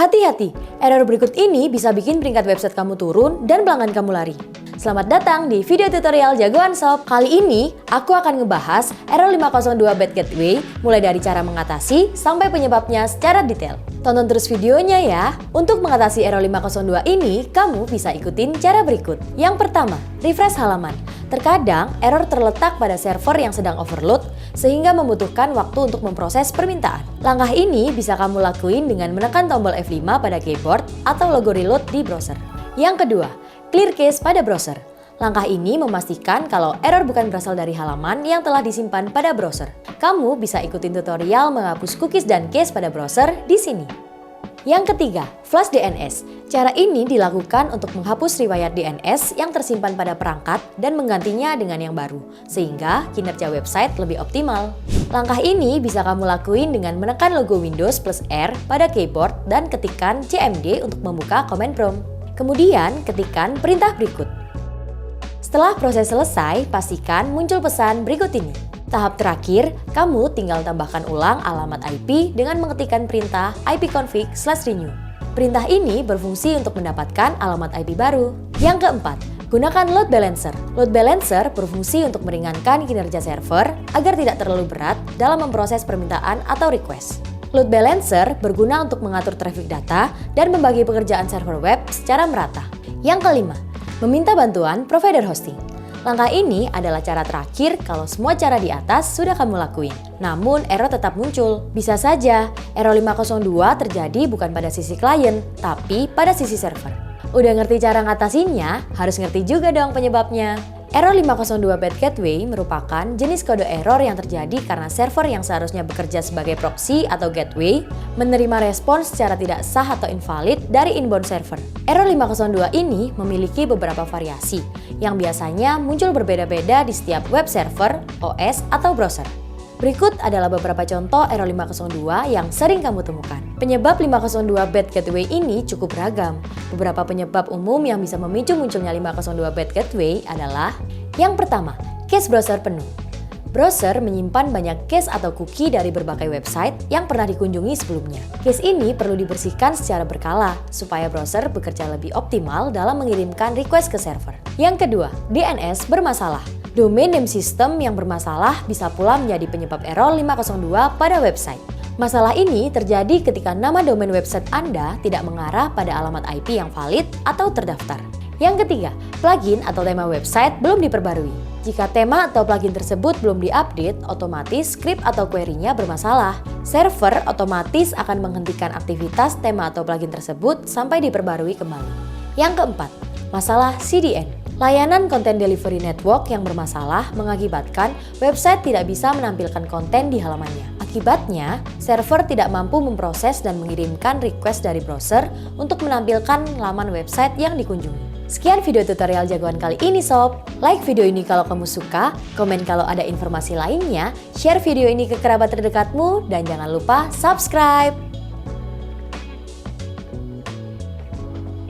Hati-hati, error berikut ini bisa bikin peringkat website kamu turun dan pelanggan kamu lari. Selamat datang di video tutorial Jagoan Shop. Kali ini, aku akan ngebahas error 502 Bad Gateway mulai dari cara mengatasi sampai penyebabnya secara detail. Tonton terus videonya ya. Untuk mengatasi error 502 ini, kamu bisa ikutin cara berikut. Yang pertama, refresh halaman. Terkadang, error terletak pada server yang sedang overload sehingga membutuhkan waktu untuk memproses permintaan. Langkah ini bisa kamu lakuin dengan menekan tombol F5 pada keyboard atau logo reload di browser. Yang kedua, clear cache pada browser. Langkah ini memastikan kalau error bukan berasal dari halaman yang telah disimpan pada browser. Kamu bisa ikutin tutorial menghapus cookies dan cache pada browser di sini. Yang ketiga, flush DNS. Cara ini dilakukan untuk menghapus riwayat DNS yang tersimpan pada perangkat dan menggantinya dengan yang baru, sehingga kinerja website lebih optimal. Langkah ini bisa kamu lakuin dengan menekan logo Windows plus R pada keyboard dan ketikkan CMD untuk membuka command prompt. Kemudian, ketikkan perintah berikut. Setelah proses selesai, pastikan muncul pesan berikut ini. Tahap terakhir, kamu tinggal tambahkan ulang alamat IP dengan mengetikkan perintah ipconfig/renew. Perintah ini berfungsi untuk mendapatkan alamat IP baru. Yang keempat, gunakan load balancer. Load balancer berfungsi untuk meringankan kinerja server agar tidak terlalu berat dalam memproses permintaan atau request. Load balancer berguna untuk mengatur traffic data dan membagi pekerjaan server web secara merata. Yang kelima, meminta bantuan provider hosting. Langkah ini adalah cara terakhir kalau semua cara di atas sudah kamu lakuin. Namun error tetap muncul. Bisa saja error 502 terjadi bukan pada sisi klien, tapi pada sisi server. Udah ngerti cara ngatasinnya, harus ngerti juga dong penyebabnya. Error 502 Bad Gateway merupakan jenis kode error yang terjadi karena server yang seharusnya bekerja sebagai proxy atau gateway menerima respons secara tidak sah atau invalid dari inbound server. Error 502 ini memiliki beberapa variasi yang biasanya muncul berbeda-beda di setiap web server, OS, atau browser. Berikut adalah beberapa contoh error 502 yang sering kamu temukan. Penyebab 502 Bad Gateway ini cukup beragam. Beberapa penyebab umum yang bisa memicu munculnya 502 Bad Gateway adalah: yang pertama, cache browser penuh. Browser menyimpan banyak cache atau cookie dari berbagai website yang pernah dikunjungi sebelumnya. Cache ini perlu dibersihkan secara berkala supaya browser bekerja lebih optimal dalam mengirimkan request ke server. Yang kedua, DNS bermasalah. Domain name system yang bermasalah bisa pula menjadi penyebab error 502 pada website. Masalah ini terjadi ketika nama domain website Anda tidak mengarah pada alamat IP yang valid atau terdaftar. Yang ketiga, plugin atau tema website belum diperbarui. Jika tema atau plugin tersebut belum diupdate, otomatis script atau query-nya bermasalah. Server otomatis akan menghentikan aktivitas tema atau plugin tersebut sampai diperbarui kembali. Yang keempat, masalah CDN. Layanan Content Delivery Network yang bermasalah mengakibatkan website tidak bisa menampilkan konten di halamannya. Akibatnya, server tidak mampu memproses dan mengirimkan request dari browser untuk menampilkan laman website yang dikunjungi. Sekian video tutorial jagoan kali ini sob. Like video ini kalau kamu suka, komen kalau ada informasi lainnya, share video ini ke kerabat terdekatmu, dan jangan lupa subscribe.